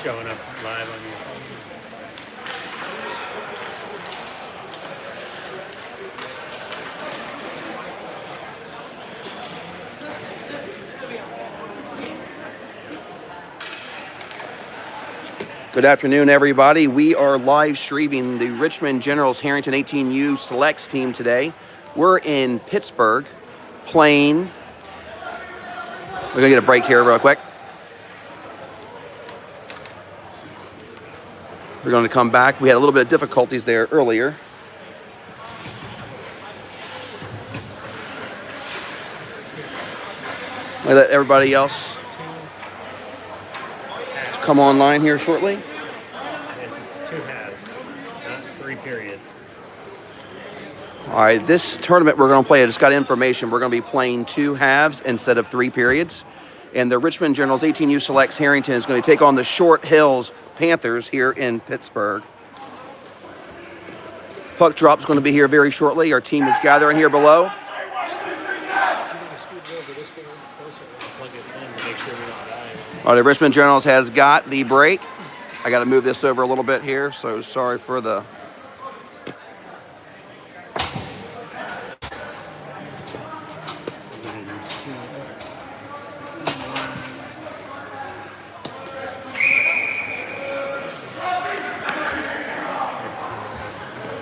showing up live on your phone. Good afternoon, everybody. We are live streaming the Richmond Generals Harrington 18U Selects team today. We're in Pittsburgh playing. We're going to get a break here real quick. We're going to come back. We had a little bit of difficulties there earlier. I let everybody else come online here shortly. Yes, it's 2 halves, not 3 periods. All right, this tournament we're going to play, I just got information, we're going to be playing 2 halves instead of 3 periods. And the Richmond Generals 18U Selects Harrington is going to take on the Short Hills Panthers here in Pittsburgh. Puck drop is going to be here very shortly. Our team is gathering here below. All right, the Richmond Generals has got the break. I got to move this over a little bit here, so sorry for the...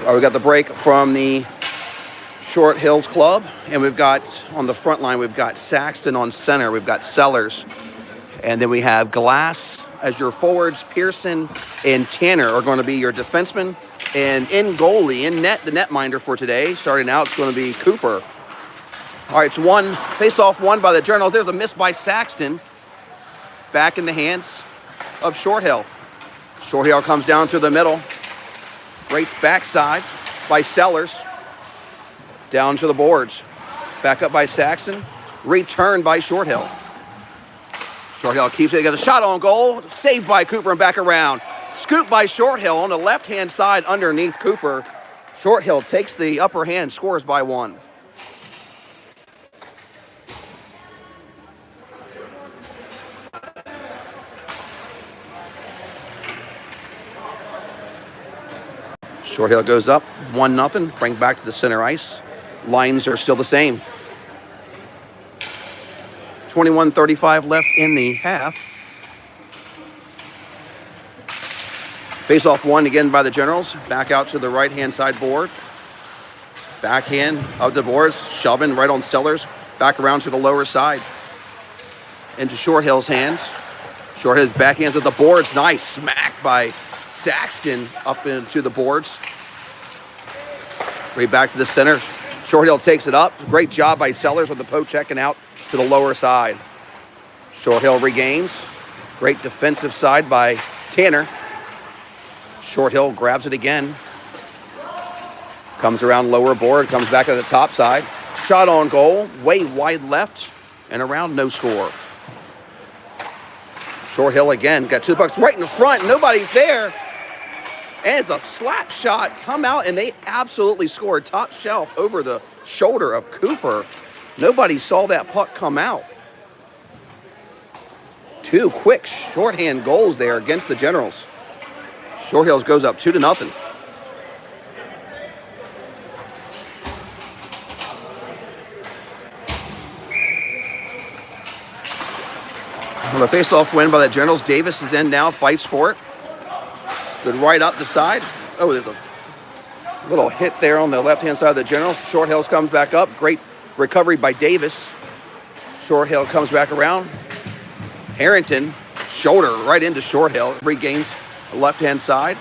All right, we got the break from the Short Hills Club, and we've got, on the front line, we've got Saxton on center, we've got Sellers, and then we have Glass as your forwards. Pearson and Tanner are going to be your defensemen, and in goalie, in net, the netminder for today, starting out, it's going to be Cooper. All right, it's one face-off won by the Generals. There's a miss by Saxton, back in the hands of Short Hill. Short Hill comes down through the middle. Great backside by Sellers. Down to the boards. Back up by Saxton. Returned by Short Hill. Short Hill keeps it. He got a shot on goal. Saved by Cooper and back around. Scooped by Short Hill on the left-hand side underneath Cooper. Short Hill takes the upper hand, scores by 1. Short Hill goes up 1-0. Bring back to the center ice. Lines are still the same. 21:35 left in the half. Face-off won again by the Generals. Back out to the right-hand side board. Backhand of the boards. Shoving right on Sellers. Back around to the lower side. Into Short Hill's hands. Short Hill's backhands at the boards. Nice smack by Saxton up into the boards. Right back to the center. Short Hill takes it up. Great job by Sellers with the poke checking out to the lower side. Short Hill regains. Great defensive side by Tanner. Short Hill grabs it again. Comes around lower board. Comes back to the top side. Shot on goal. Way wide left. And around, no score. Short Hill again. Got 2 pucks right in the front. Nobody's there. And it's a slap shot come out, and they absolutely scored. Top shelf over the shoulder of Cooper. Nobody saw that puck come out. 2 quick shorthand goals there against the Generals. Short Hills goes up 2-0. Well, a face-off win by the Generals. Davis is in now, fights for it. Good right up the side. Oh, there's a little hit there on the left-hand side of the Generals. Short Hills comes back up. Great recovery by Davis. Short Hill comes back around. Harrington, shoulder right into Short Hill. Regains the left-hand side.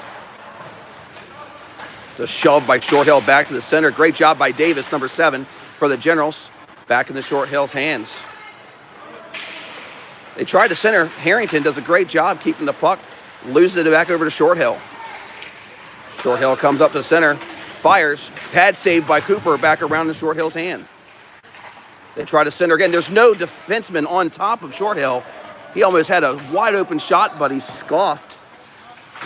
It's a shove by Short Hill back to the center. Great job by Davis, number 7, for the Generals. Back in the Short Hill's hands. They tried to center. Harrington does a great job keeping the puck. Loses it back over to Short Hill. Short Hill comes up to the center. Fires. Pad saved by Cooper back around in Short Hill's hand. They try to center again. There's no defenseman on top of Short Hill. He almost had a wide open shot, but he scoffed.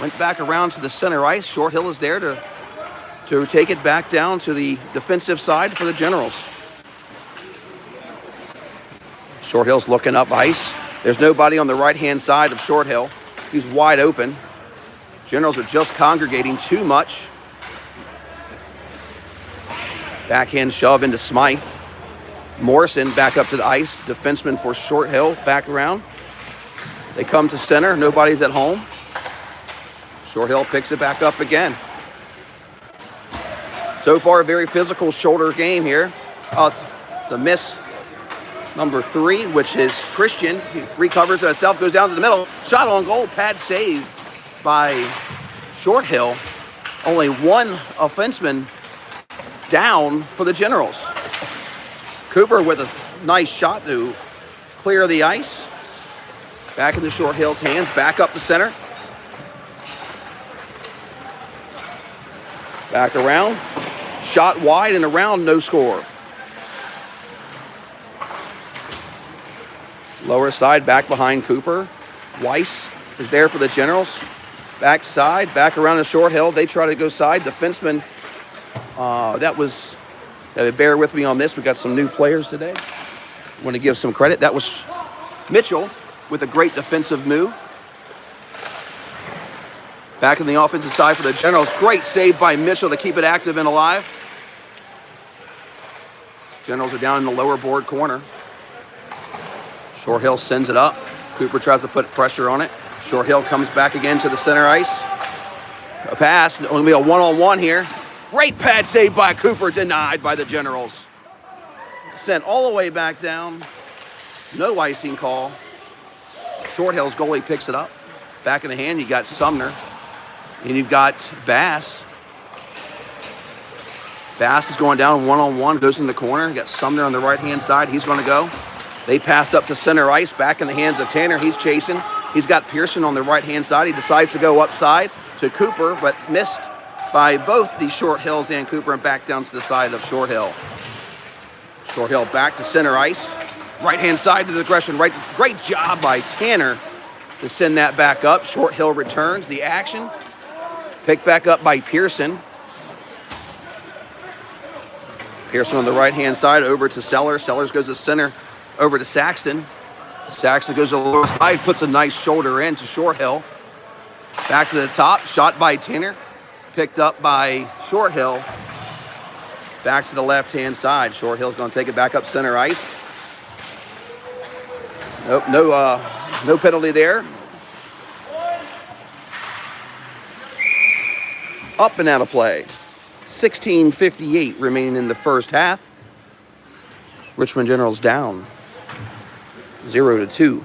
Went back around to the center ice. Short Hill is there to take it back down to the defensive side for the Generals. Short Hill's looking up ice. There's nobody on the right-hand side of Short Hill. He's wide open. Generals are just congregating too much. Backhand shove into Smythe. Morrison back up to the ice. Defenseman for Short Hill back around. They come to center. Nobody's at home. Short Hill picks it back up again. So far, a very physical shoulder game here. Oh, it's a miss. Number 3, which is Christian. He recovers himself, goes down to the middle. Shot on goal. Pad save by Short Hill. Only one offenseman down for the Generals. Cooper with a nice shot to clear the ice. Back into Short Hill's hands. Back up the center. Back around. Shot wide and around. No score. Lower side, back behind Cooper. Weiss is there for the Generals. Back side, back around to Short Hill. They try to go side. Defenseman, bear with me on this. We got some new players today. Want to give some credit. That was Mitchell with a great defensive move. Back in the offensive side for the Generals. Great save by Mitchell to keep it active and alive. Generals are down in the lower board corner. Short Hill sends it up. Cooper tries to put pressure on it. Short Hill comes back again to the center ice. A pass. Going to be a one-on-one here. Great pad save by Cooper. Denied by the Generals. Sent all the way back down. No icing call. Short Hill's goalie picks it up. Back in the hand, you got Sumner. And you've got Bass. Bass is going down one-on-one. Goes in the corner. You got Sumner on the right-hand side. He's going to go. They pass up to center ice, back in the hands of Tanner. He's chasing. He's got Pearson on the right-hand side. He decides to go upside to Cooper, but missed by both the Short Hills and Cooper, and back down to the side of Short Hill. Short Hill back to center ice. Right-hand side to the aggression. Right, great job by Tanner to send that back up. Short Hill returns the action. Picked back up by Pearson. Pearson on the right-hand side over to Sellers. Sellers goes to center. Over to Saxton. Saxton goes to the lower side, puts a nice shoulder in to Short Hill. Back to the top, shot by Tanner. Picked up by Short Hill. Back to the left-hand side. Short Hill's going to take it back up center ice. Nope, no penalty there. Up and out of play. 16:58 remaining in the first half. Richmond Generals down 0-2.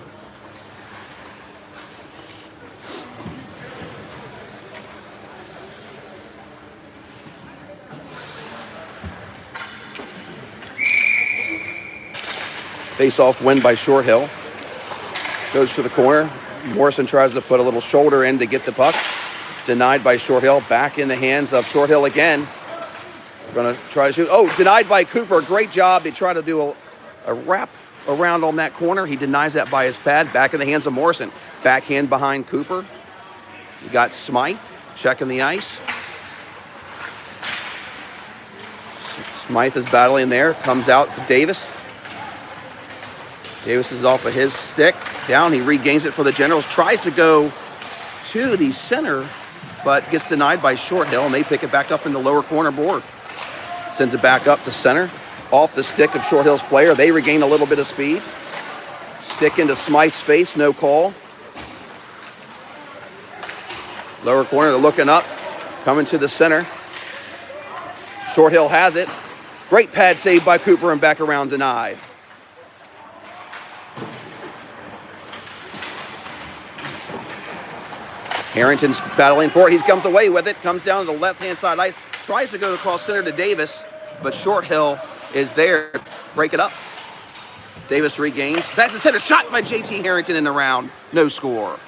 Face-off win by Short Hill. Goes to the corner. Morrison tries to put a little shoulder in to get the puck. Denied by Short Hill. Back in the hands of Short Hill again. Going to try to shoot. Oh, denied by Cooper. Great job. They try to do a wrap around on that corner. He denies that by his pad. Back in the hands of Morrison. Backhand behind Cooper. You got Smythe checking the ice. Smythe is battling there. Comes out for Davis. Davis is off of his stick. Down. He regains it for the Generals. Tries to go to the center, but gets denied by Short Hill, and they pick it back up in the lower corner board. Sends it back up to center. Off the stick of Short Hill's player. They regain a little bit of speed. Stick into Smythe's face. No call. Lower corner. They're looking up. Coming to the center. Short Hill has it. Great pad save by Cooper, and back around denied. Harrington's battling for it. He comes away with it. Comes down to the left-hand side ice. Tries to go across center to Davis, but Short Hill is there. Break it up. Davis regains. Back to the center. Shot by JT Harrington in the round. No score.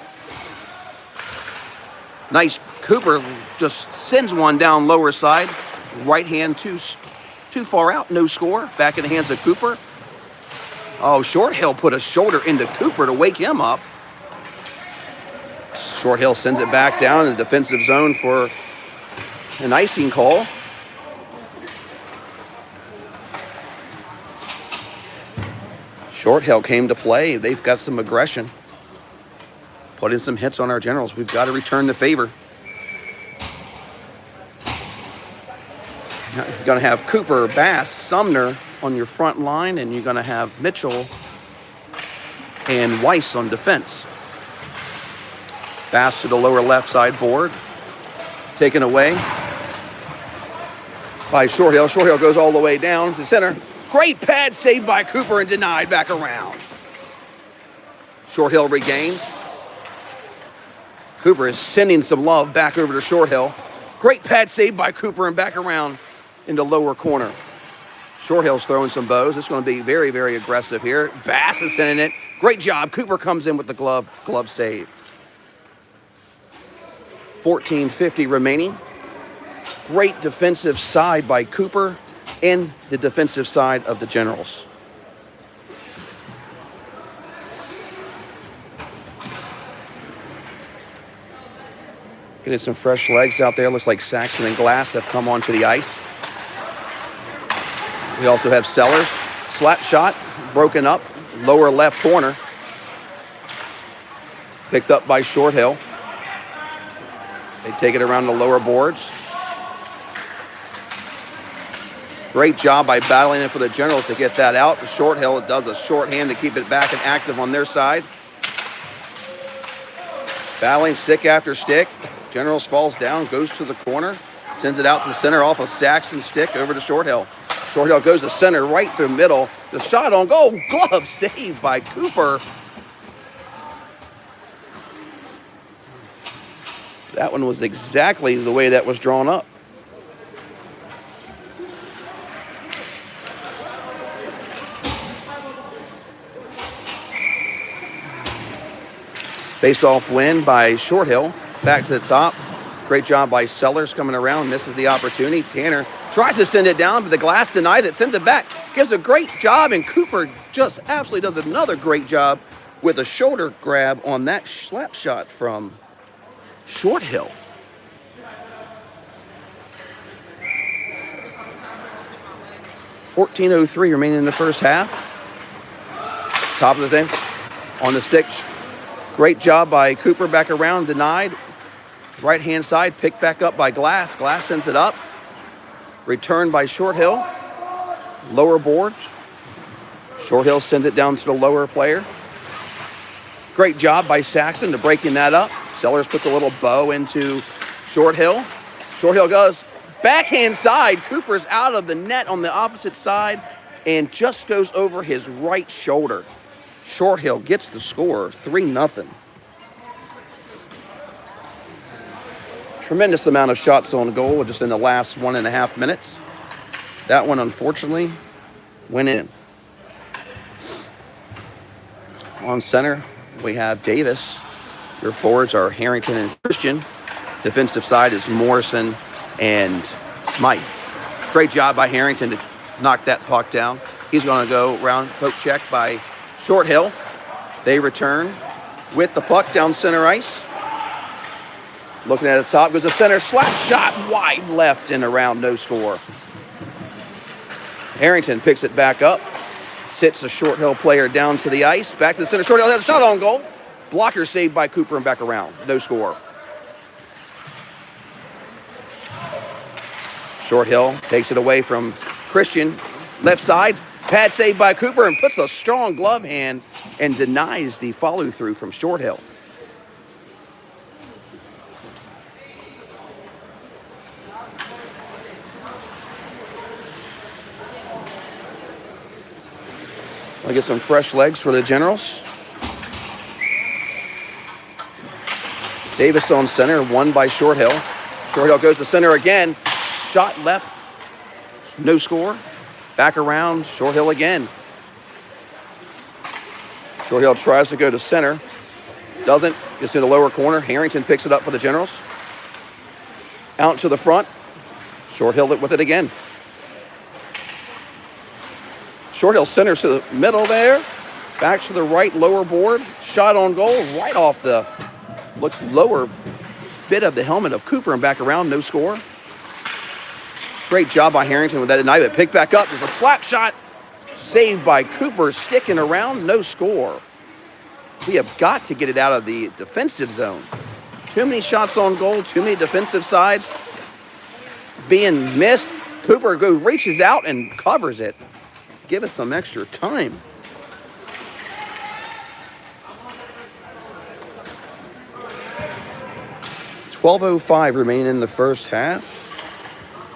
Nice. Cooper just sends one down lower side. Right hand too far out. No score. Back in the hands of Cooper. Oh, Short Hill put a shoulder into Cooper to wake him up. Short Hill sends it back down in the defensive zone for an icing call. Short Hill came to play. They've got some aggression. putting some hits on our Generals. We've got to return the favor. You're going to have Cooper, Bass, Sumner on your front line, and you're going to have Mitchell and Weiss on defense. Bass to the lower left side board. Taken away by Shorthill. Shorthill goes all the way down to center. Great pad saved by Cooper and denied back around. Shorthill regains. Cooper is sending some love back over to Shorthill. Great pad saved by Cooper and back around into lower corner. Shorthill's throwing some bows. It's going to be very, very aggressive here. Bass is sending it. Great job. Cooper comes in with the glove save. 14:50 remaining. Great defensive side by Cooper and the defensive side of the Generals. Getting some fresh legs out there. Looks like Saxton and Glass have come onto the ice. We also have Sellers. Slap shot, broken up, lower left corner. Picked up by Shorthill. They take it around the lower boards. Great job by battling it for the Generals to get that out. Shorthill does a shorthand to keep it back and active on their side. Battling stick after stick. Generals falls down, goes to the corner, sends it out to the center off of Saxton's stick over to Shorthill. Shorthill goes to center right through middle. The shot on goal. Glove saved by Cooper. That one was exactly the way that was drawn up. Face-off win by Shorthill. Back to the top. Great job by Sellers coming around. Misses the opportunity. Tanner tries to send it down, but the Glass denies it. Sends it back. Gives a great job, and Cooper just absolutely does another great job with a shoulder grab on that slap shot from Shorthill. .14:03 remaining in the first half. Top of the bench on the stick. Great job by Cooper back around, denied. Right-hand side, picked back up by Glass. Glass sends it up. Returned by Shorthill. Lower board. Shorthill sends it down to the lower player. Great job by Saxton to breaking that up. Sellers puts a little bow into Shorthill. Shorthill goes backhand side. Cooper's out of the net on the opposite side and just goes over his right shoulder. Shorthill gets the score, 3-0. Tremendous amount of shots on goal just in the last 1.5 minutes. That one, unfortunately, went in. On center, we have Davis. Your forwards are Harrington and Christian. Defensive side is Morrison and Smythe. Great job by Harrington to knock that puck down. He's going to go round poke check by Shorthill. They return with the puck down center ice. Looking at the top, goes a center slap shot wide left and around, no score. Harrington picks it back up, sits a Shorthill player down to the ice, back to the center. Shorthill has a shot on goal. Blocker saved by Cooper and back around, no score. Shorthill takes it away from Christian, left side. Pad saved by Cooper and puts a strong glove hand and denies the follow-through from Shorthill. I'll get some fresh legs for the Generals. Davis on center, won by Shorthill. Shorthill goes to center again. Shot left, no score. Back around, Shorthill again. Shorthill tries to go to center. Doesn't, gets in the lower corner. Harrington picks it up for the Generals. Out to the front. Shorthill with it again. Shorthill centers to the middle there. Back to the right lower board. Shot on goal right off the, looks lower bit of the helmet of Cooper and back around, no score. Great job by Harrington with that denied, but picked back up. There's a slap shot saved by Cooper, sticking around, no score. We have got to get it out of the defensive zone. Too many shots on goal, too many defensive sides being missed. Cooper reaches out and covers it. Give us some extra time. .12:05 remaining in the first half.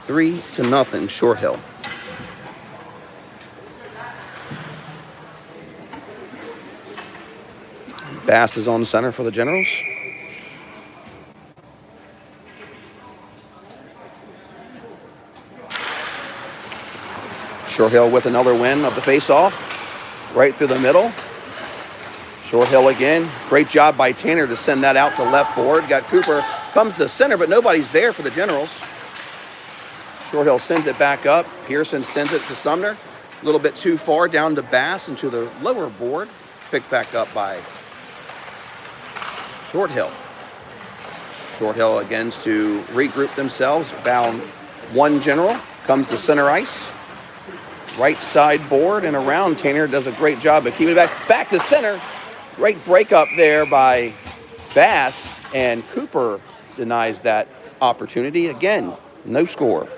3-0, Short Hill. Bass is on center for the Generals. Short Hill with another win of the face-off. Right through the middle. Short Hill again. Great job by Tanner to send that out to left board. Got Cooper, comes to center, but nobody's there for the Generals. Short Hill sends it back up. Pearson sends it to Sumner. A little bit too far down to Bass into the lower board. Picked back up by Short Hill. Short Hill again to regroup themselves. Bound one General. Comes to center ice. Right side board and around. Tanner does a great job of keeping it back. Back to center. Great breakup there by Bass. And Cooper denies that opportunity. Again, no score.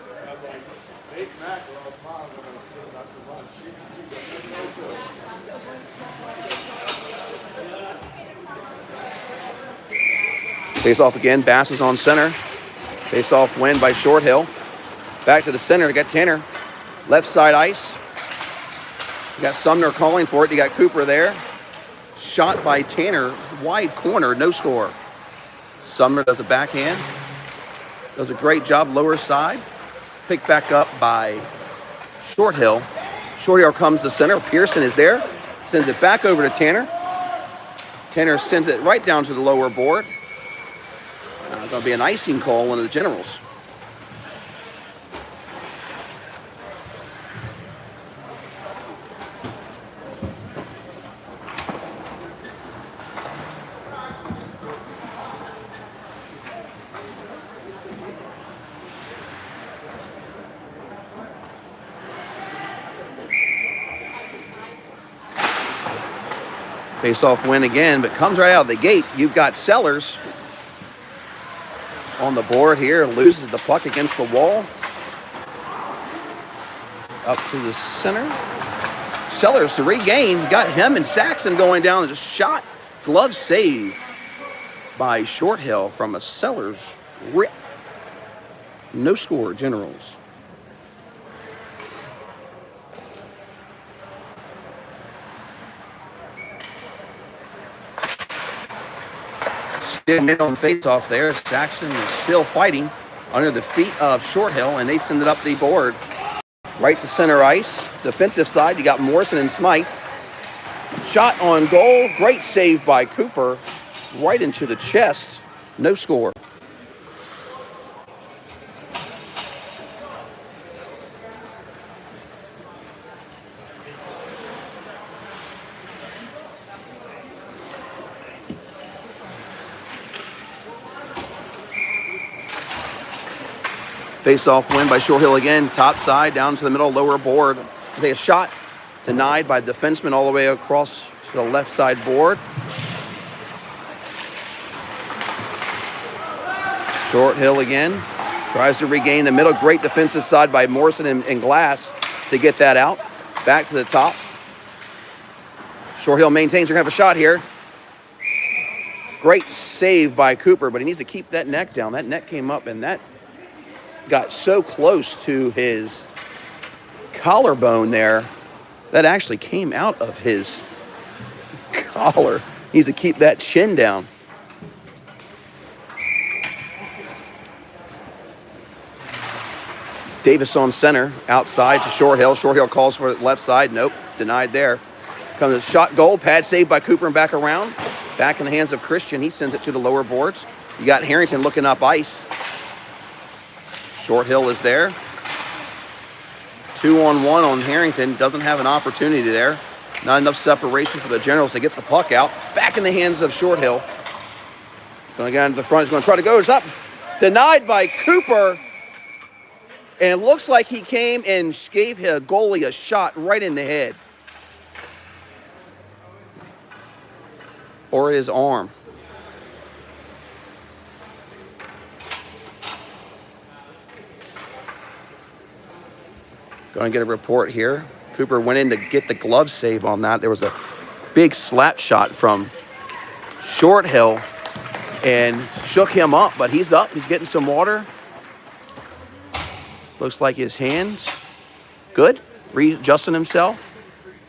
Face off again. Bass is on center. Face off win by Short Hill. Back to the center. You got Tanner. Left side ice. You got Sumner calling for it. You got Cooper there. Shot by Tanner. Wide corner. No score. Sumner does a backhand. Does a great job lower side. Picked back up by Short Hill. Short Hill comes to center. Pearson is there. Sends it back over to Tanner. Tanner sends it right down to the lower board. Going to be an icing call, one of the Generals. Face-off win again, but comes right out of the gate. You've got Sellers on the board here, loses the puck against the wall. Up to the center. Sellers to regain. Got him and Saxon going down. Just shot. Glove save by Short Hill from a Sellers rip. No score, Generals. Didn't hit on face-off there. Saxon is still fighting under the feet of Short Hill, and they send it up the board. Right to center ice. Defensive side, you got Morrison and Smythe. Shot on goal. Great save by Cooper. Right into the chest. No score. Face-off win by Short Hill again. Top side, down to the middle, lower board. They a shot denied by the defenseman all the way across to the left side board. Short Hill again. Tries to regain the middle. Great defensive side by Morrison and Glass to get that out. Back to the top. Short Hill maintains. They're going to have a shot here. Great save by Cooper, but he needs to keep that neck down. That neck came up, and that got so close to his collarbone there that actually came out of his collar. He needs to keep that chin down. Davis on center, outside to Short Hill. Short Hill calls for it left side. Nope, denied there. Comes a shot goal, pad save by Cooper and back around. Back in the hands of Christian. He sends it to the lower boards. You got Harrington looking up ice. Short Hill is there. 2-on-1 on Harrington. Doesn't have an opportunity there. Not enough separation for the Generals to get the puck out. Back in the hands of Short Hill. He's going to get into the front. He's going to try to go. It's up. Denied by Cooper. And it looks like he came and gave a goalie a shot right in the head. or his arm. Going to get a report here. Cooper went in to get the glove save on that. There was a big slap shot from Short Hill and shook him up, but he's up. He's getting some water. Looks like his hands good, readjusting himself.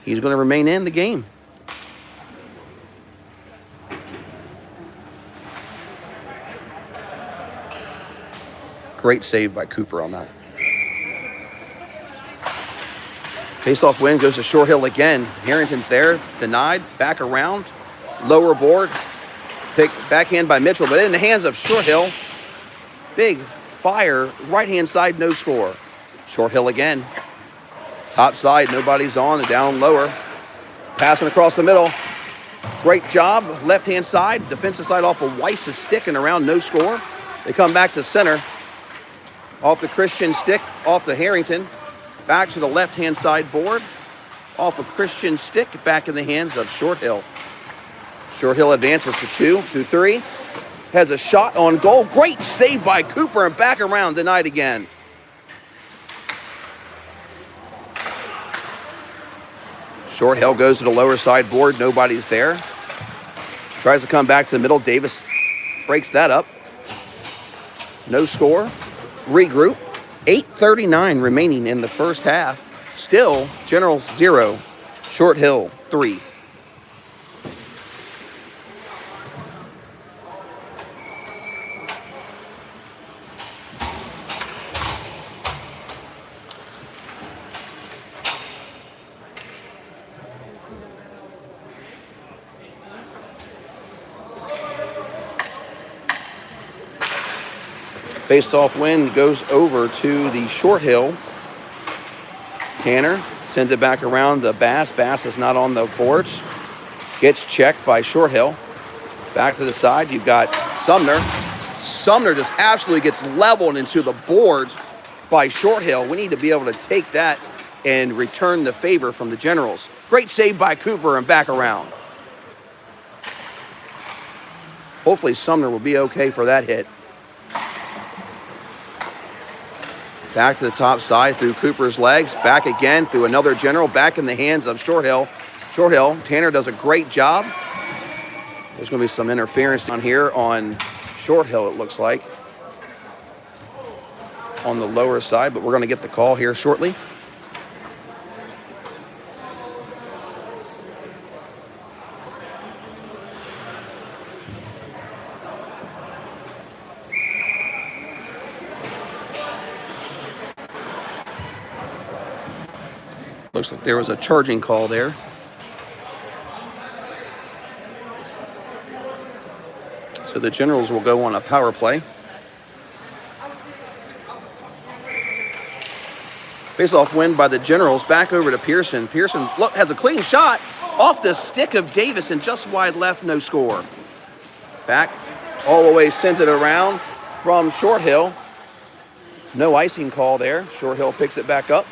He's going to remain in the game. Great save by Cooper on that. Face-off win goes to Short Hill again. Harrington's there, denied, back around, lower board. Pick backhand by Mitchell, but in the hands of Short Hill. Big fire, right-hand side, no score. Short Hill again. Top side, nobody's on, and down lower. Passing across the middle. Great job, left-hand side, defensive side off of Weiss's stick and around, no score. They come back to center. Off the Christian stick, off the Harrington. Back to the left-hand side board. Off of Christian stick, back in the hands of Short Hill. Short Hill advances to 2 through 3. Has a shot on goal. Great save by Cooper and back around, denied again. Short Hill goes to the lower side board. Nobody's there. Tries to come back to the middle. Davis breaks that up. No score. Regroup. 8:39 remaining in the first half. Still, Generals 0, Short Hill 3. Face-off win goes over to the Short Hill. Tanner sends it back around to Bass. Bass is not on the boards. Gets checked by Short Hill. Back to the side, you've got Sumner. Sumner just absolutely gets leveled into the boards by Short Hill. We need to be able to take that and return the favor from the Generals. Great save by Cooper and back around. Hopefully Sumner will be okay for that hit. Back to the top side through Cooper's legs. Back again through another General. Back in the hands of Short Hill. Short Hill, Tanner does a great job. There's going to be some interference down here on Short Hill, it looks like. On the lower side, but we're going to get the call here shortly. Looks like there was a charging call there. So the Generals will go on a power play. Face-off win by the Generals. Back over to Pearson. Pearson has a clean shot off the stick of Davis and just wide left, no score. Back all the way, sends it around from Short Hill. No icing call there. Short Hill picks it back up.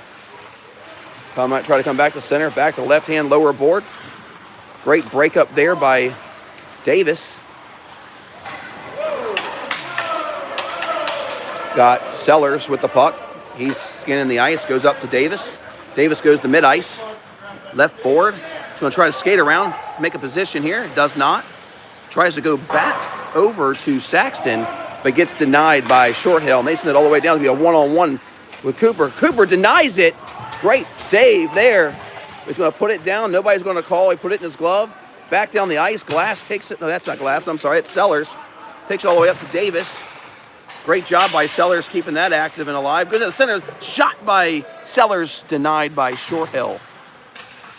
Might try to come back to center, back to the left-hand lower board. Great break up there by Davis. Got Sellers with the puck. He's skinning the ice, goes up to Davis. Davis goes to mid-ice, left board. He's going to try to skate around, make a position here. Does not. Tries to go back over to Saxton, but gets denied by Short Hill. And they send it all the way down to be a one-on-one with Cooper. Cooper denies it. Great save there. He's going to put it down. Nobody's going to call. He put it in his glove. Back down the ice. Glass takes it. No, that's not Glass. I'm sorry. It's Sellers. Takes it all the way up to Davis. Great job by Sellers keeping that active and alive. Goes to the center. Shot by Sellers. Denied by Short Hill.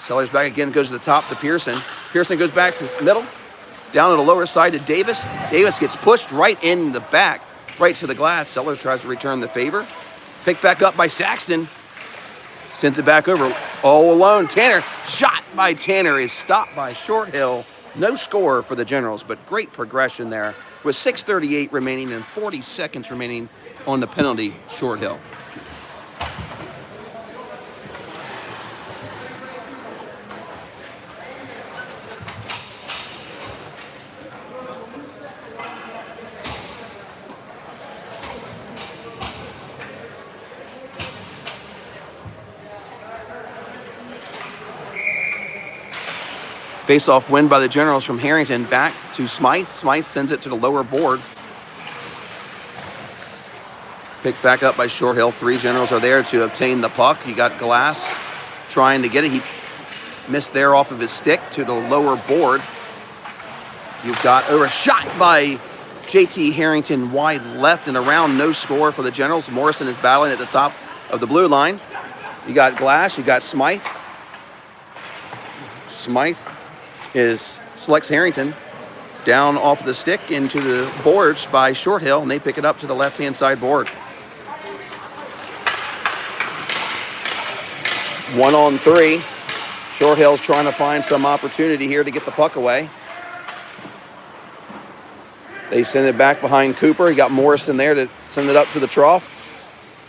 Sellers back again. Goes to the top to Pearson. Pearson goes back to the middle. Down to the lower side to Davis. Davis gets pushed right in the back. Right to the glass. Sellers tries to return the favor. Picked back up by Saxton. Sends it back over all alone. Tanner, shot by Tanner, is stopped by Short Hill. No score for the Generals, but great progression there with 6:38 remaining and 40 seconds remaining on the penalty, Short Hill. Face-off win by the Generals from Harrington. Back to Smythe. Smythe sends it to the lower board. Picked back up by Short Hill. 3 Generals are there to obtain the puck. You got Glass trying to get it. He missed there off of his stick to the lower board. You've got a shot by JT Harrington wide left and around. No score for the Generals. Morrison is battling at the top of the blue line. You got Glass. You got Smythe. Smythe selects Harrington down off of the stick into the boards by Short Hill, and they pick it up to the left-hand side board. 1-on-3. Short Hill's trying to find some opportunity here to get the puck away. They send it back behind Cooper. You got Morrison there to send it up to the trough.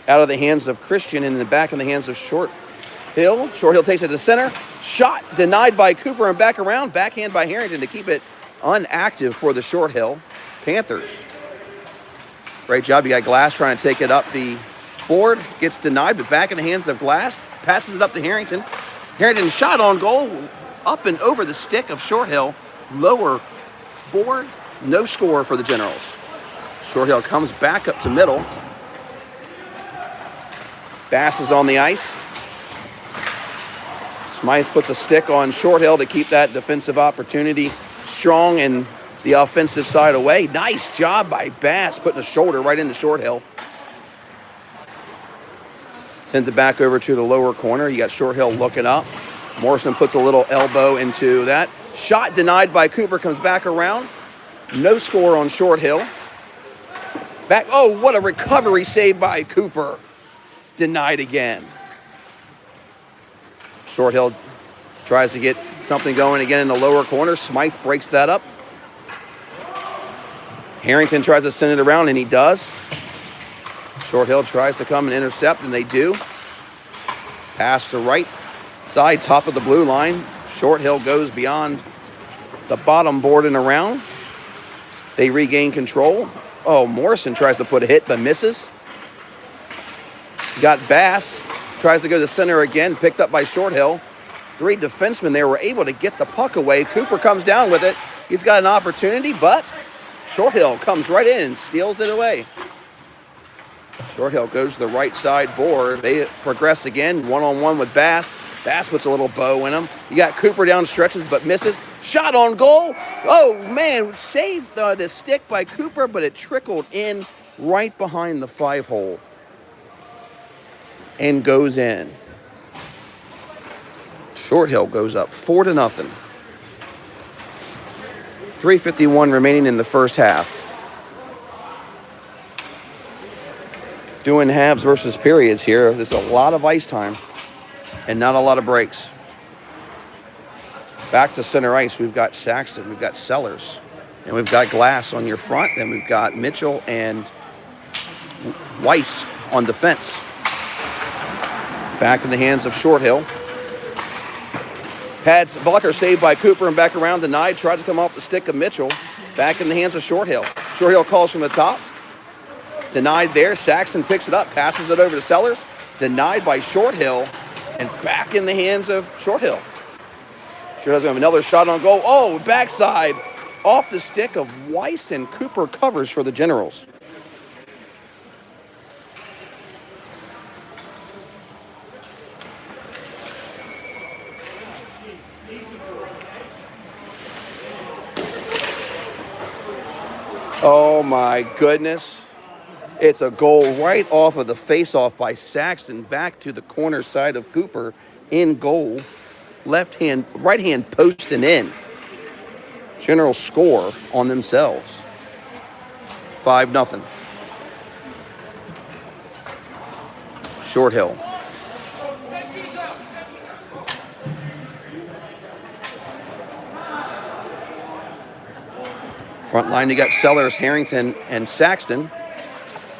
Out of the hands of Christian and in the back in the hands of Short Hill. Short Hill takes it to center. Shot denied by Cooper and back around. Backhand by Harrington to keep it unactive for the Short Hill Panthers. Great job. You got Glass trying to take it up the board. Gets denied, but back in the hands of Glass. Passes it up to Harrington. Harrington shot on goal. Up and over the stick of Short Hill. Lower board. No score for the Generals. Short Hill comes back up to middle. Bass is on the ice. Smythe puts a stick on Short Hill to keep that defensive opportunity strong and the offensive side away. Nice job by Bass putting a shoulder right into Short Hill. Sends it back over to the lower corner. You got Short Hill looking up. Morrison puts a little elbow into that. Shot denied by Cooper, comes back around. No score on Short Hill. Back, oh, what a recovery save by Cooper. Denied again. Short Hill tries to get something going again in the lower corner. Smythe breaks that up. Harrington tries to send it around, and he does. Short Hill tries to come and intercept, and they do. Pass to right side, top of the blue line. Short Hill goes beyond the bottom board and around. They regain control. Oh, Morrison tries to put a hit, but misses. Got Bass. Tries to go to center again, picked up by Short Hill. 3 defensemen there were able to get the puck away. Cooper comes down with it. He's got an opportunity, but Short Hill comes right in and steals it away. Short Hill goes to the right side board. They progress again, 1-on-1 with Bass. Bass puts a little bow in him. You got Cooper down stretches, but misses. Shot on goal. Oh, man, saved the stick by Cooper, but it trickled in right behind the 5-hole. And goes in. Short Hill goes up 4-0. 3:51 remaining in the first half. Doing halves versus periods here. There's a lot of ice time and not a lot of breaks. Back to center ice, we've got Saxton, we've got Sellers, and we've got Glass on your front. Then we've got Mitchell and Weiss on defense. Back in the hands of Short Hill. Pads blocker saved by Cooper and back around denied. Tries to come off the stick of Mitchell. Back in the hands of Short Hill. Short Hill calls from the top. Denied there. Saxton picks it up. Passes it over to Sellers. Denied by Short Hill. And back in the hands of Short Hill. Sure doesn't have another shot on goal. Oh, backside off the stick of Weiss, and Cooper covers for the Generals. Oh my goodness. It's a goal right off of the face-off by Saxton back to the corner side of Cooper in goal. Right hand post and in. Generals score on themselves. 5-0. Short Hill. Front line, you got Sellers, Harrington, and Saxton.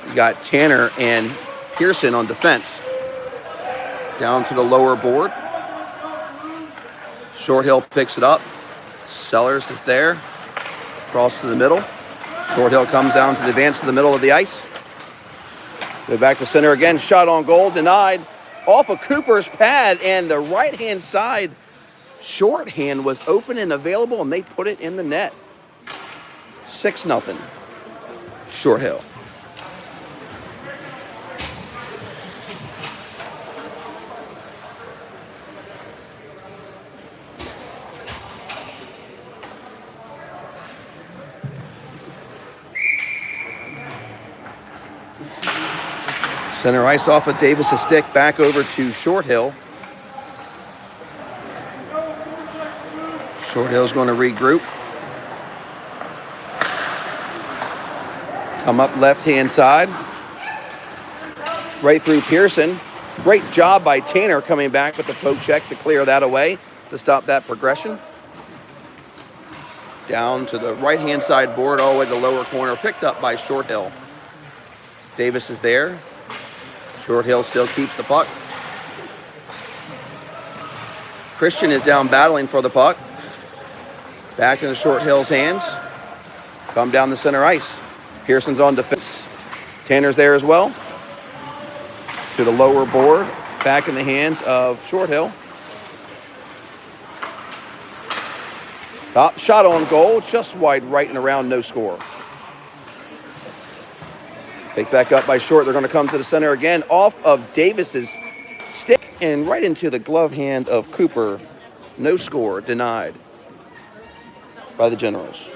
You got Tanner and Pearson on defense. Down to the lower board. Short Hill picks it up. Sellers is there. Cross to the middle. Short Hill comes down to the advance to the middle of the ice. Go back to center again. Shot on goal, denied. Off of Cooper's pad, and the right-hand side Shorthand was open and available, and they put it in the net. 6-0. Short Hill. Center ice off of Davis' stick, back over to Short Hill. Short Hill's going to regroup. Come up left-hand side. Right through Pearson. Great job by Tanner coming back with the poke check to clear that away, to stop that progression. Down to the right-hand side board, all the way to the lower corner, picked up by Short Hill. Davis is there. Short Hill still keeps the puck. Christian is down battling for the puck. Back into Short Hill's hands. Come down the center ice. Pearson's on defense. Tanner's there as well. To the lower board. Back in the hands of Short Hill. Top shot on goal. Just wide right and around. No score. Picked back up by Short. They're going to come to the center again. Off of Davis's stick and right into the glove hand of Cooper. No score. Denied by the Generals.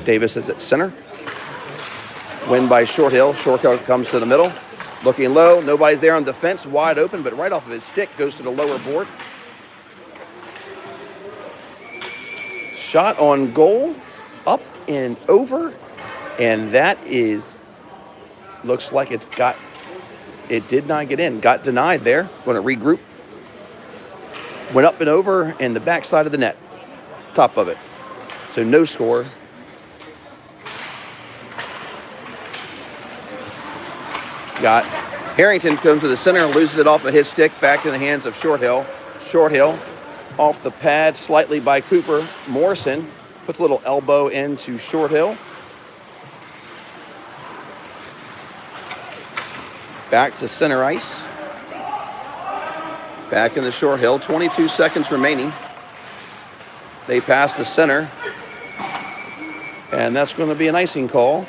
Davis is at center. Win by Short Hill. Short Hill comes to the middle. Looking low. Nobody's there on defense. Wide open, but right off of his stick goes to the lower board. Shot on goal. Up and over. And that is, looks like it did not get in. Got denied there. Going to regroup. Went up and over and the backside of the net. Top of it. So no score. Got Harrington comes to the center, loses it off of his stick, back in the hands of Short Hill. Short Hill off the pad slightly by Cooper. Morrison puts a little elbow into Short Hill. Back to center ice. Back in the Short Hill, 22 seconds remaining. They pass the center. And that's going to be an icing call.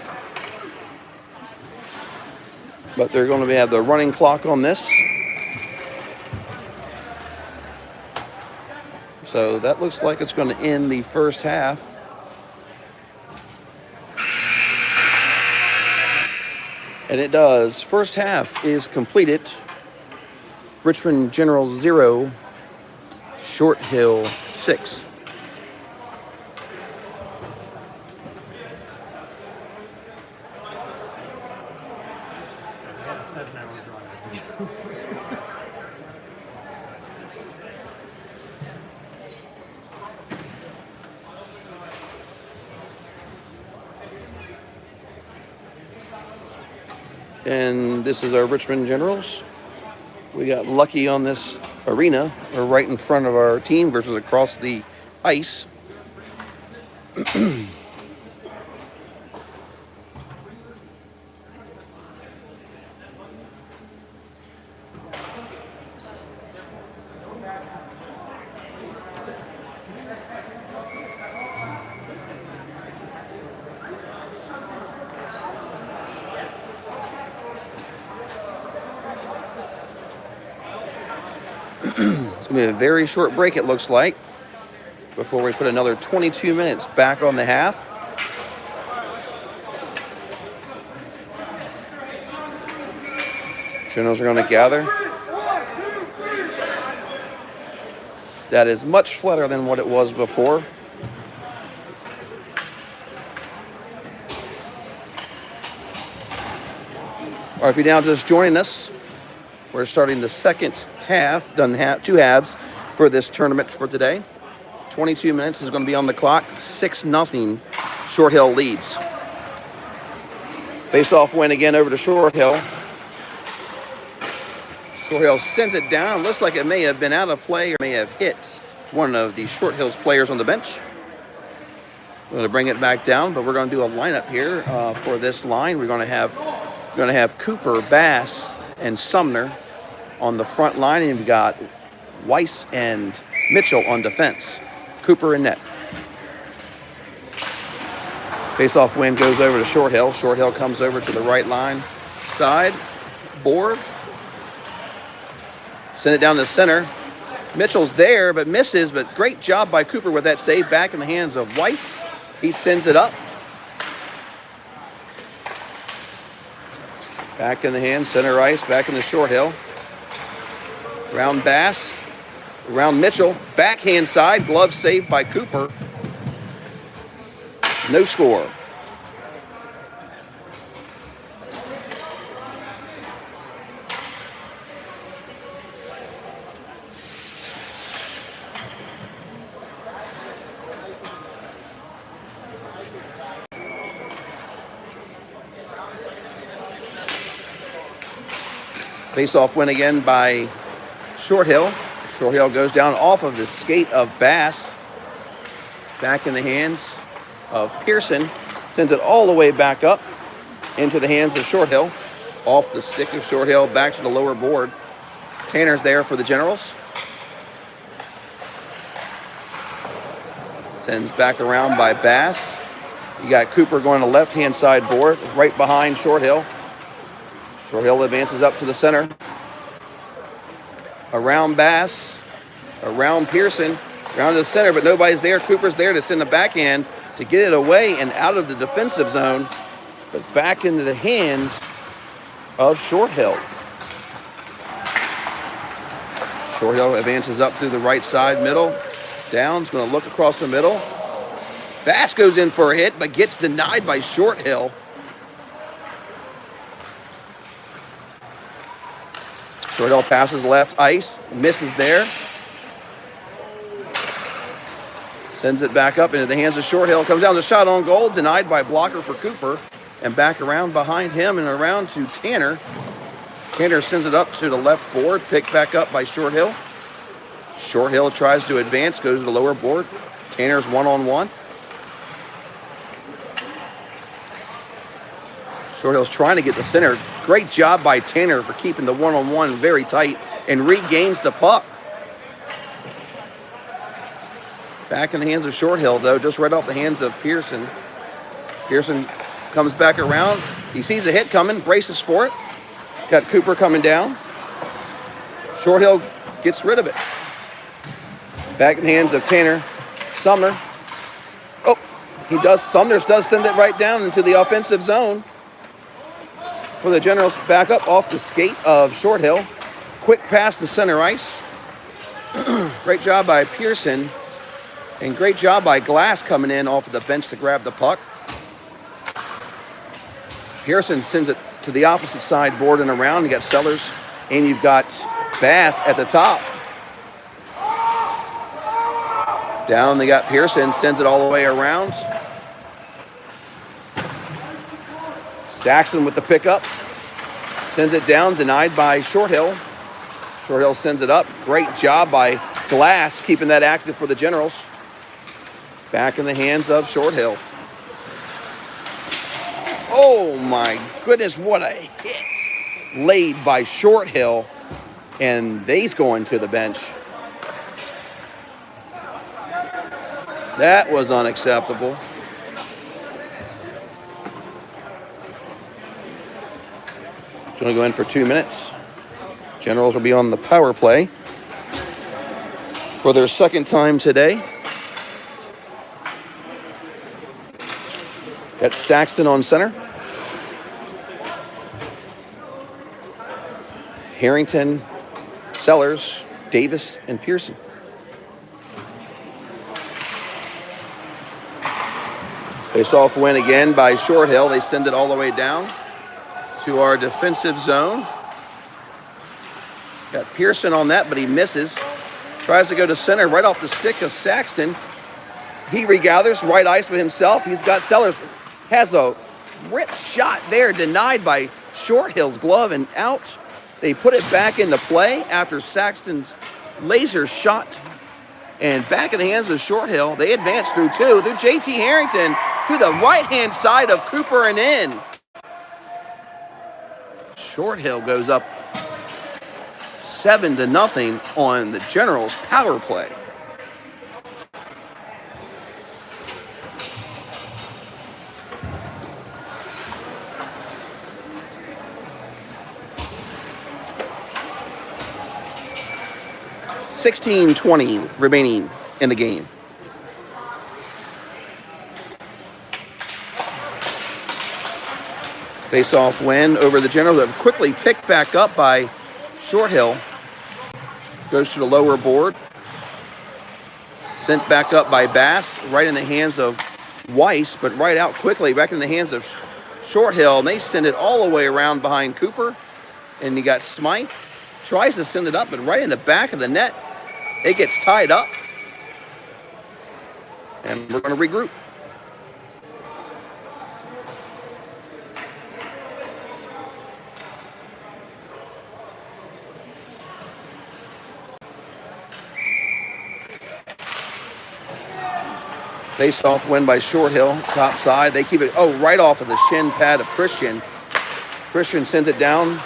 But they're going to have the running clock on this. So that looks like it's going to end the first half. And it does. First half is completed. Richmond Generals 0, Short Hill 6. And this is our Richmond Generals. We got lucky on this arena. We're right in front of our team versus across the ice. It's going to be a very short break, it looks like, before we put another 22 minutes back on the half. Generals are going to gather. That is much flatter than what it was before. Or if you're now just joining us, we're starting the second half, two halves for this tournament for today. 22 minutes is going to be on the clock. 6-0. Short Hill leads. Face-off win again over to Short Hill. Short Hill sends it down. Looks like it may have been out of play or may have hit one of the Short Hill's players on the bench. We're going to bring it back down, but we're going to do a lineup here for this line. We're going to have Cooper, Bass, and Sumner on the front line, and we've got Weiss and Mitchell on defense. Cooper in net. Face-off win goes over to Short Hill. Short Hill comes over to the right line side. Board. Send it down the center. Mitchell's there, but misses, but great job by Cooper with that save back in the hands of Weiss. He sends it up. Back in the hands, center ice, back in the Short Hill. Around Bass, around Mitchell, backhand side, glove saved by Cooper. No score. Face-off win again by Short Hill. Short Hill goes down off of the skate of Bass. Back in the hands of Pearson. Sends it all the way back up into the hands of Short Hill. Off the stick of Short Hill, back to the lower board. Tanner's there for the Generals. Sends back around by Bass. You got Cooper going to left-hand side board, right behind Short Hill. Short Hill advances up to the center. Around Bass, around Pearson, around the center, but nobody's there. Cooper's there to send the backhand to get it away and out of the defensive zone, but back into the hands of Short Hill. Short Hill advances up through the right side, middle. Down's going to look across the middle. Bass goes in for a hit, but gets denied by Short Hill. Short Hill passes left ice, misses there. Sends it back up into the hands of Short Hill. Comes down the shot on goal, denied by blocker for Cooper. And back around behind him and around to Tanner. Tanner sends it up to the left board, picked back up by Short Hill. Short Hill tries to advance, goes to the lower board. Tanner's one-on-one. Short Hill's trying to get the center. Great job by Tanner for keeping the one-on-one very tight and regains the puck. Back in the hands of Short Hill, though, just right off the hands of Pearson. Pearson comes back around. He sees the hit coming, braces for it. Got Cooper coming down. Short Hill gets rid of it. Back in the hands of Tanner. Sumner. Oh, Sumner does send it right down into the offensive zone. For the Generals, back up off the skate of Short Hill. Quick pass to center ice. Great job by Pearson. And great job by Glass coming in off of the bench to grab the puck. Pearson sends it to the opposite side, board and around. You got Sellers, and you've got Bass at the top. Down, they got Pearson, sends it all the way around. Saxon with the pickup. Sends it down, denied by Short Hill. Short Hill sends it up. Great job by Glass, keeping that active for the Generals. Back in the hands of Short Hill. Oh my goodness, what a hit laid by Short Hill. And they's going to the bench. That was unacceptable. It's going to go in for 2 minutes. Generals will be on the power play for their second time today. Got Saxton on center. Harrington, Sellers, Davis, and Pearson. Face-off win again by Short Hill. They send it all the way down to our defensive zone. Got Pearson on that, but he misses. Tries to go to center right off the stick of Saxton. He regathers, right ice with himself. He's got Sellers. Has a rip shot there, denied by Short Hill's glove and out. They put it back into play after Saxton's laser shot And back in the hands of Short Hill, they advance through two. Through JT Harrington to the right-hand side of Cooper and in. Short Hill goes up 7-0 on the Generals' power play. $16:20 remaining in the game. Face-off win over the Generals. Quickly picked back up by Short Hill. Goes to the lower board. Sent back up by Bass, right in the hands of Weiss, but right out quickly, back in the hands of Short Hill. And they send it all the way around behind Cooper. And you got Smythe. Tries to send it up, but right in the back of the net. It gets tied up. And we're going to regroup. Face-off win by Short Hill, top side. They keep it, right off of the shin pad of Christian. Christian sends it down,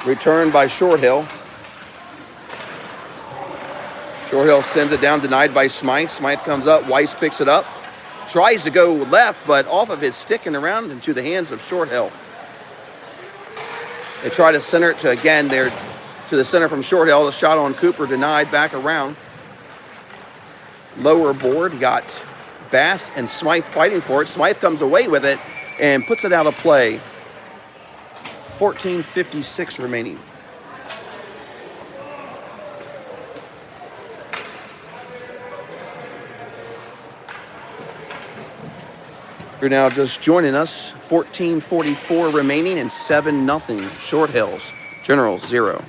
returned by Short Hill. Short Hill sends it down, denied by Smythe. Smythe comes up, Weiss picks it up. Tries to go left, but off of it, sticking around into the hands of Short Hill. They try to center it to the center from Short Hill. The shot on Cooper, denied, back around. Lower board, got Bass and Smythe fighting for it. Smythe comes away with it and puts it out of play. 14:56 remaining. If you're now just joining us, 14:44 remaining and 7-0 Short Hills. Generals 0.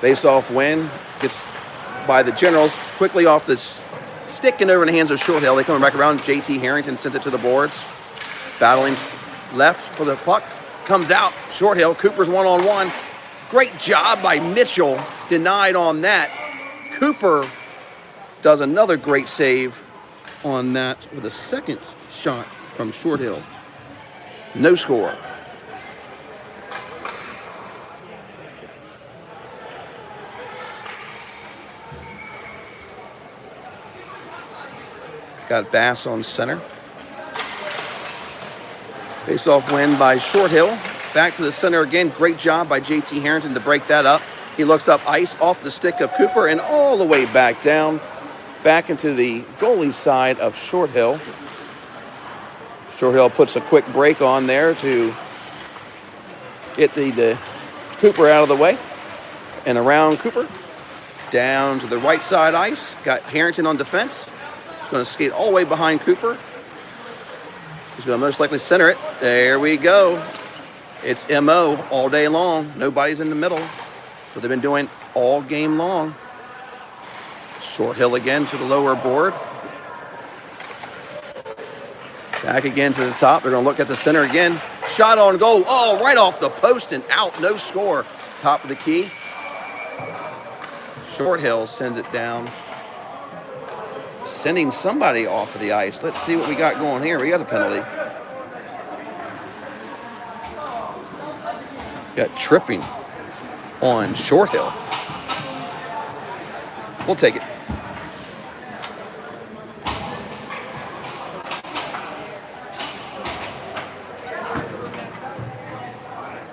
Face-off win gets by the Generals, quickly off the stick and over in the hands of Short Hill. They come back around. JT Harrington sends it to the boards. Battling left for the puck. Comes out. Short Hill. Cooper's one-on-one. Great job by Mitchell. Denied on that. Cooper does another great save on that with a second shot from Short Hill. No score. Got Bass on center. Face-off win by Short Hill. Back to the center again. Great job by JT Harrington to break that up. He looks up ice off the stick of Cooper and all the way back down. Back into the goalie side of Short Hill. Short Hill puts a quick break on there to get the Cooper out of the way. And around Cooper. Down to the right side ice. Got Harrington on defense. He's going to skate all the way behind Cooper. He's going to most likely center it. There we go. It's MO all day long. Nobody's in the middle. So they've been doing all game long. Short Hill again to the lower board. Back again to the top. They're going to look at the center again. Shot on goal. Oh, right off the post and out. No score. Top of the key. Short Hill sends it down. Sending somebody off of the ice. Let's see what we got going here. We got a penalty. Got tripping on Short Hill. We'll take it.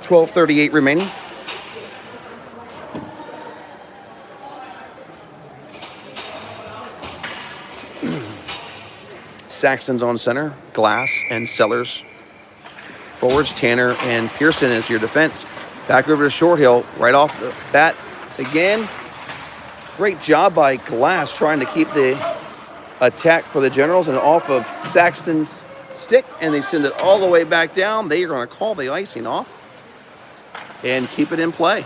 $12:38 remaining. Saxton's on center. Glass and Sellers. Forwards, Tanner and Pearson is your defense. Back over to Short Hill, right off the bat again. Great job by Glass trying to keep the attack for the Generals and off of Saxton's stick, and they send it all the way back down. They are going to call the icing off and keep it in play.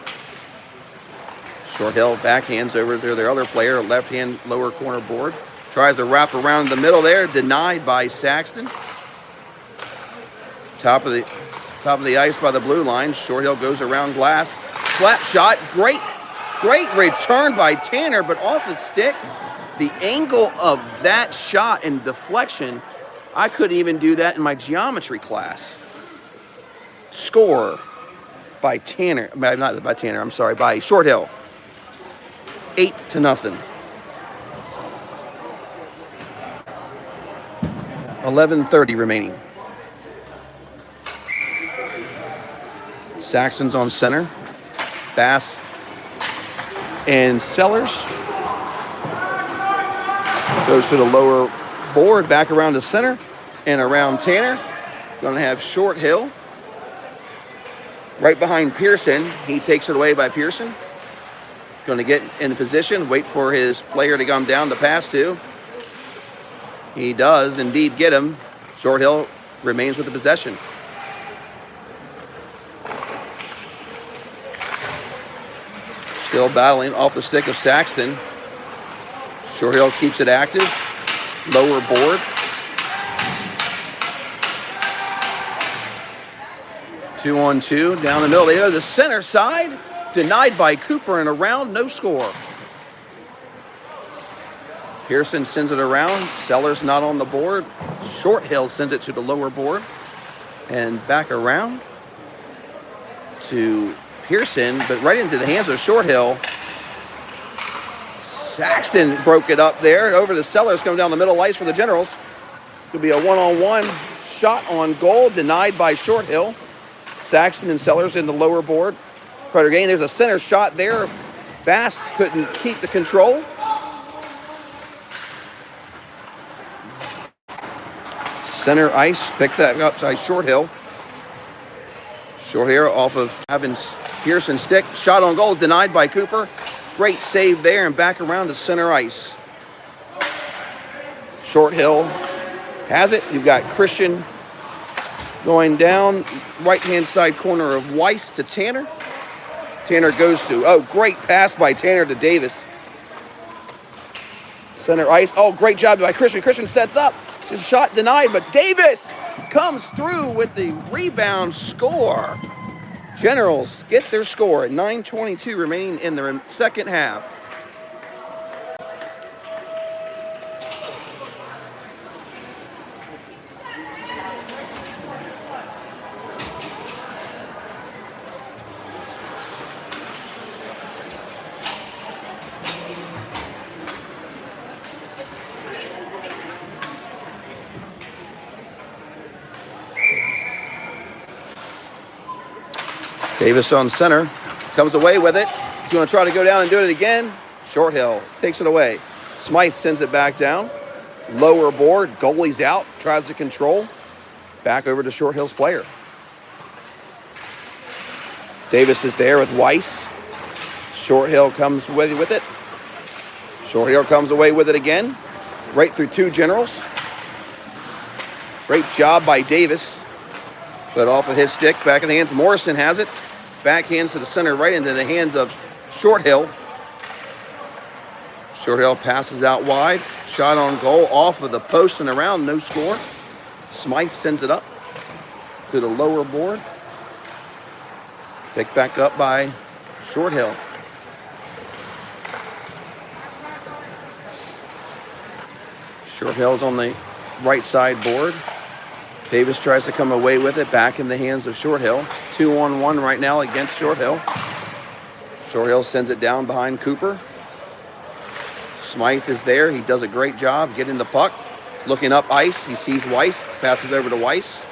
Short Hill backhands over to their other player, left hand lower corner board. Tries to wrap around the middle there, denied by Saxton. Top of the ice by the blue line. Short Hill goes around Glass. Slap shot, great Great return by Tanner, but off the stick. The angle of that shot and deflection, I couldn't even do that in my geometry class. Score by Tanner, not by Tanner, I'm sorry, by Short Hill. 8-0. 11:30 remaining. Saxton's on center. Bass and Sellers. Goes to the lower board, back around to center and around Tanner. Going to have Short Hill right behind Pearson. He takes it away by Pearson. Going to get in position, wait for his player to come down to pass to. He does indeed get him. Short Hill remains with the possession. Still battling off the stick of Saxton. Short Hill keeps it active. Lower board. 2-on-2 down the middle. They go to the center side. Denied by Cooper and around. No score. Pearson sends it around. Sellers not on the board. Short Hill sends it to the lower board. And back around to Pearson, but right into the hands of Short Hill. Saxton broke it up there. Over to Sellers, coming down the middle ice for the Generals. Could be a one-on-one shot on goal, denied by Short Hill. Saxton and Sellers in the lower board. Predator gain. There's a center shot there. Bass couldn't keep the control. Center ice, picked that up by Short Hill. Short Hill off of Evans Pearson's stick. Shot on goal, denied by Cooper. Great save there and back around to center ice. Short Hill has it. You've got Christian going down. Right-hand side corner of Weiss to Tanner. Tanner goes to, great pass by Tanner to Davis. Center ice. Great job by Christian. Christian sets up. His shot denied, but Davis comes through with the rebound score. Generals get their score at 9:22 remaining in the second half. Davis on center, comes away with it. He's going to try to go down and do it again. Short Hill takes it away. Smythe sends it back down. Lower board, goalie's out, tries to control. Back over to Short Hill's player. Davis is there with Weiss. Short Hill comes away with it. Short Hill comes away with it again. Right through two Generals. Great job by Davis. But off of his stick, back in the hands. Morrison has it. Backhands to the center, right into the hands of Short Hill. Short Hill passes out wide. Shot on goal, off of the post and around, no score. Smythe sends it up to the lower board. Picked back up by Short Hill. Short Hill's on the right side board. Davis tries to come away with it, back in the hands of Short Hill. 2-on-1 right now against Short Hill. Short Hill sends it down behind Cooper. Smythe is there. He does a great job getting the puck. Looking up ice. He sees Weiss. Passes over to Weiss.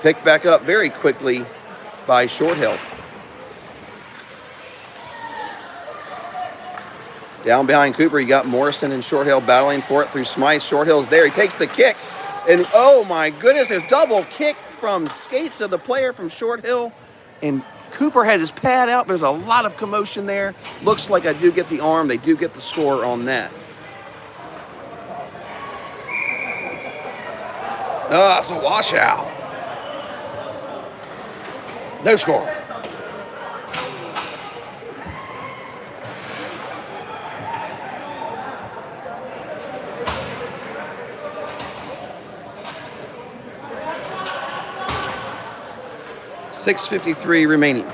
Picked back up very quickly by Short Hill. Down behind Cooper, you got Morrison and Short Hill battling for it through Smythe. Short Hill's there. He takes the kick. And oh my goodness, there's double kick from skates of the player from Short Hill. And Cooper had his pad out. There's a lot of commotion there. Looks like I do get the arm. They do get the score on that. It's a washout. No score. .6:53 remaining.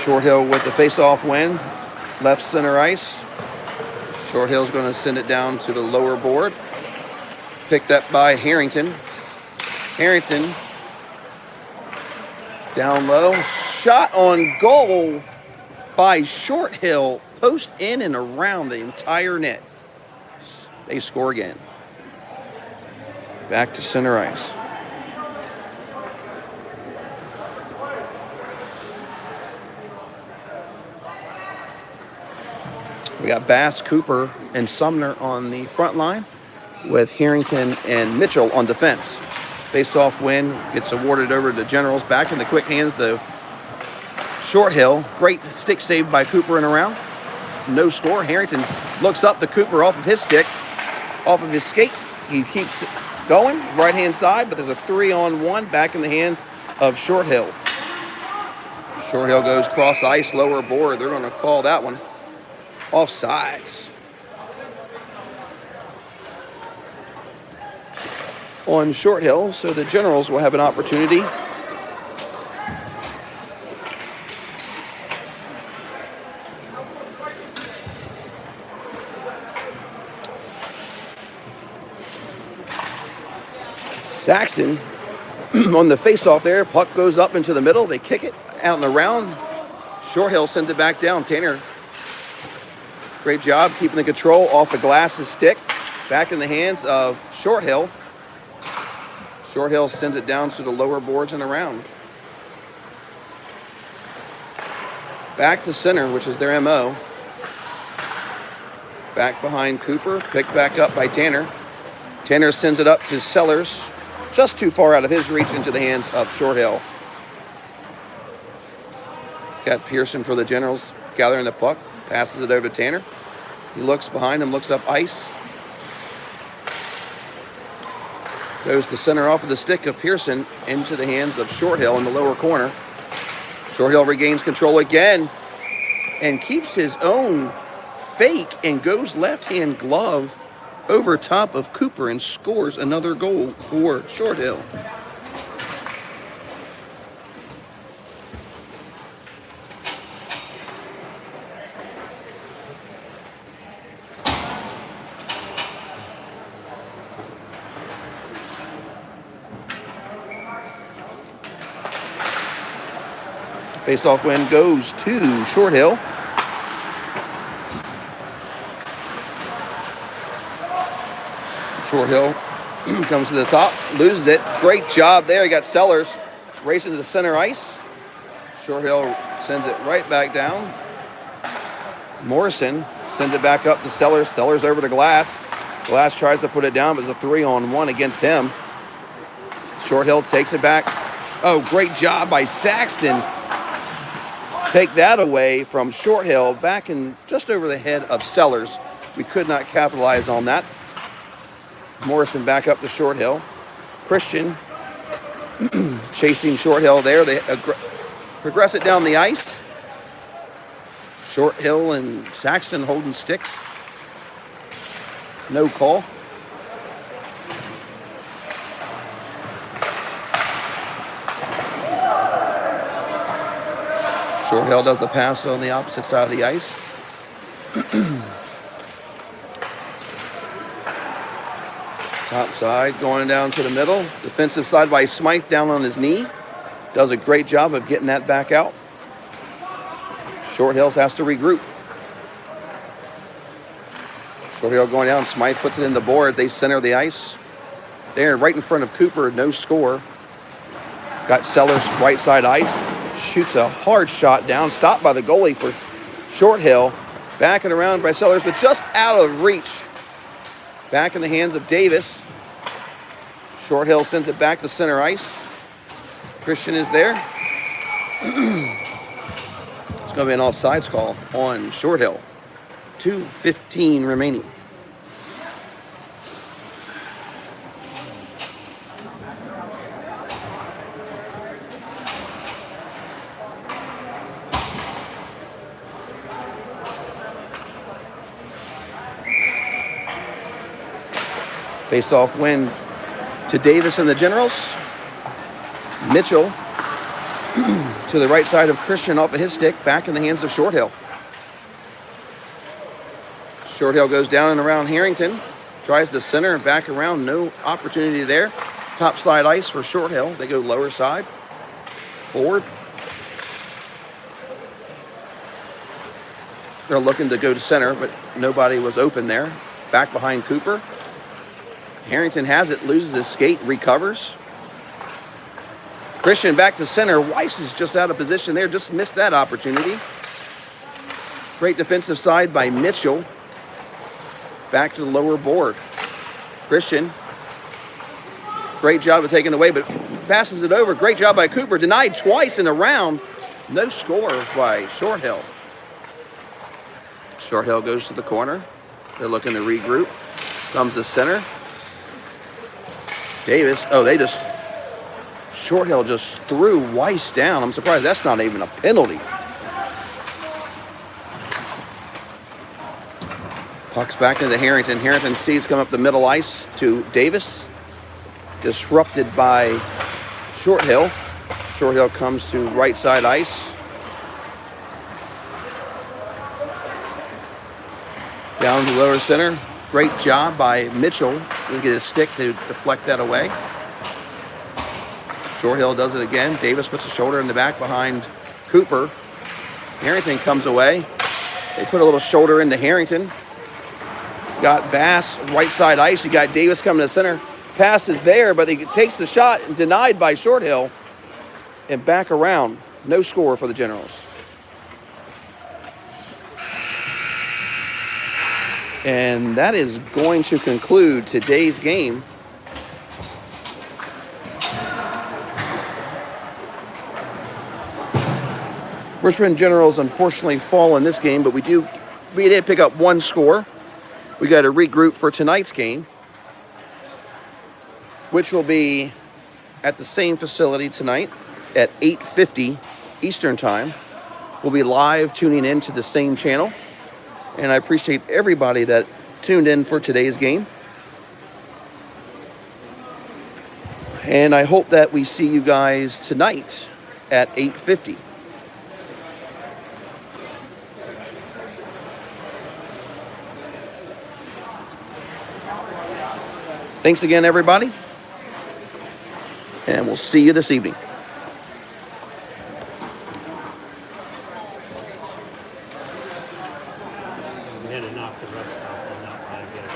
Short Hill with the face-off win. Left center ice. Short Hill's going to send it down to the lower board. Picked up by Harrington. Harrington down low. Shot on goal by Short Hill. Post in and around the entire net. They score again. Back to center ice. We got Bass, Cooper, and Sumner on the front line with Harrington and Mitchell on defense. Face-off win gets awarded over to Generals. Back in the quick hands of Short Hill. Great stick save by Cooper and around. No score. Harrington looks up to Cooper off of his stick, off of his skate. He keeps going, right-hand side, but there's a 3-on-1 back in the hands of Short Hill. Short Hill goes cross ice, lower board. They're going to call that one offsides on Short Hill, so the Generals will have an opportunity Saxton on the face-off there. Puck goes up into the middle. They kick it out and around. Short Hill sends it back down. Tanner, great job keeping the control off the Glass's stick. Back in the hands of Short Hill. Short Hill sends it down to the lower boards and around. Back to center, which is their MO. Back behind Cooper. Picked back up by Tanner. Tanner sends it up to Sellers. Just too far out of his reach into the hands of Short Hill. Got Pearson for the Generals gathering the puck. Passes it over to Tanner. He looks behind him, looks up ice. Goes to center off of the stick of Pearson into the hands of Short Hill in the lower corner. Short Hill regains control again and keeps his own fake and goes left-hand glove over top of Cooper and scores another goal for Short Hill. Face-off win goes to Short Hill. Short Hill comes to the top, loses it. Great job there. He got Sellers racing to the center ice. Short Hill sends it right back down. Morrison sends it back up to Sellers. Sellers over to Glass. Glass tries to put it down, but it's a 3-on-1 against him. Short Hill takes it back. Oh, great job by Saxton. Take that away from Short Hill, back in just over the head of Sellers. We could not capitalize on that. Morrison back up to Short Hill. Christian chasing Short Hill there. They progress it down the ice. Short Hill and Saxton holding sticks. No call. Short Hill does the pass on the opposite side of the ice. Top side going down to the middle. Defensive side by Smythe down on his knee. Does a great job of getting that back out. Short Hills has to regroup. Short Hill going down. Smythe puts it in the board. They center the ice. There right in front of Cooper. No score. Got Sellers right side ice. Shoots a hard shot down. Stopped by the goalie for Short Hill. Backing around by Sellers, but just out of reach. Back in the hands of Davis. Short Hill sends it back to center ice. Christian is there. It's going to be an offsides call on Short Hill. 2:15 remaining. Face-off win to Davis and the Generals. Mitchell to the right side of Christian off of his stick, back in the hands of Short Hill. Short Hill goes down and around Harrington, tries to center and back around, no opportunity there. Top side ice for Short Hill. They go lower side, board. They're looking to go to center, but nobody was open there. Back behind Cooper. Harrington has it, loses his skate, recovers. Christian back to center. Weiss is just out of position there, just missed that opportunity. Great defensive side by Mitchell. Back to the lower board. Christian, great job of taking it away, but passes it over. Great job by Cooper. Denied twice in a round. No score by Short Hill. Short Hill goes to the corner. They're looking to regroup. Comes to center. Davis. Oh, Short Hill just threw Weiss down. I'm surprised that's not even a penalty. Puck's back into Harrington. Harrington sees come up the middle ice to Davis. Disrupted by Short Hill. Short Hill comes to right side ice. Down to lower center. Great job by Mitchell to get his stick to deflect that away. Short Hill does it again. Davis puts a shoulder in the back behind Cooper. Harrington comes away. They put a little shoulder into Harrington. Got Bass right side ice. You got Davis coming to center. Pass is there, but he takes the shot and denied by Short Hill. And back around. No score for the Generals. And that is going to conclude today's game. Richmond Generals unfortunately fall in this game, but we did pick up one score. We got to regroup for tonight's game, which will be at the same facility tonight at 8:50 Eastern Time. We'll be live tuning in to the same channel. And I appreciate everybody that tuned in for today's game. And I hope that we see you guys tonight at 8:50. Thanks again, everybody. And we'll see you this evening. We had to knock the rest off and not get it.